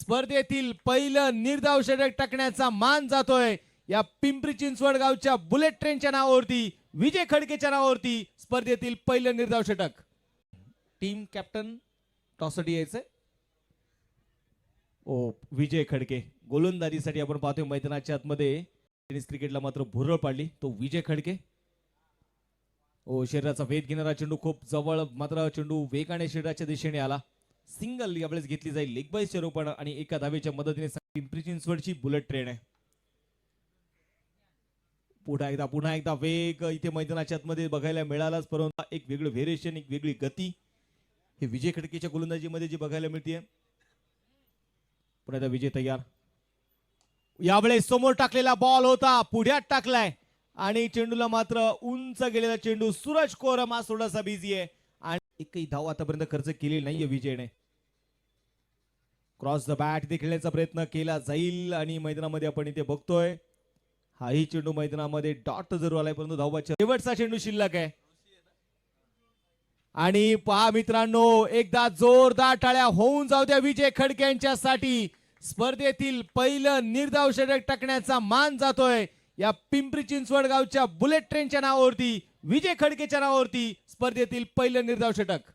स्पर्धेतील पहिलं निर्धाव षटक टाकण्याचा मान जातोय या पिंपरी चिंचवड गावच्या बुलेट ट्रेनच्या नावावरती, विजय खडकेच्या नावावरती स्पर्धेतील पहिलं निर्धाव षटक। टीम कॅप्टन टॉससाठी यायचंय। ओ विजय खडके गोलंदाजीसाठी आपण पाहतोय मैदानाच्या आतमध्ये टेनिस क्रिकेटला मात्र भुरळ पाडली तो विजय खडके। ओ शरीराचा वेध घेणारा चेंडू खूप जवळ, मात्र चेंडू वेगाने शरीराच्या दिशेने आला। सिंगल यावेळेस घेतली जाईल लेग बायच्या रूपाने आणि एका धावेच्या मदतीने पिंपरी चिंचवडची बुलेट ट्रेन आहे। पुन्हा एकदा वेग इथे मैदानाच्या आतमध्ये बघायला मिळालाच, परंतु एक वेगळं व्हेरिएशन, एक वेगळी गती हे विजय खडकेच्या गोलंदाजीमध्ये जी बघायला मिळते। पुन्हा एकदा विजय तयार, यावेळेस समोर टाकलेला बॉल होता पुढ्यात टाकलाय आणि चेंडूला मात्र उंच गेलेला चेंडू सूरज कोरमा थोडासा बिझी आहे आणि एकही धाव आतापर्यंत खर्च केली नाहीये विजयने। क्रॉस द बॅट इथे खेळण्याचा प्रयत्न केला जाईल आणि मैदानामध्ये आपण इथे बघतोय हाही चेंडू मैदानामध्ये डॉट जरूर आलाय, परंतु धावाचा शेवटचा चेंडू शिल्लक आहे। आणि पहा मित्रांनो, एकदा जोरदार टाळ्या होऊन जाऊ द्या विजय खडके यांच्यासाठी। स्पर्धेतील पहिलं निर्धाव षटक टाकण्याचा मान जातोय या पिंपरी चिंचवड गावच्या बुलेट ट्रेनच्या नावावरती, विजय खडकेच्या नावावरती स्पर्धेतील पहिलं निर्धाव षटक।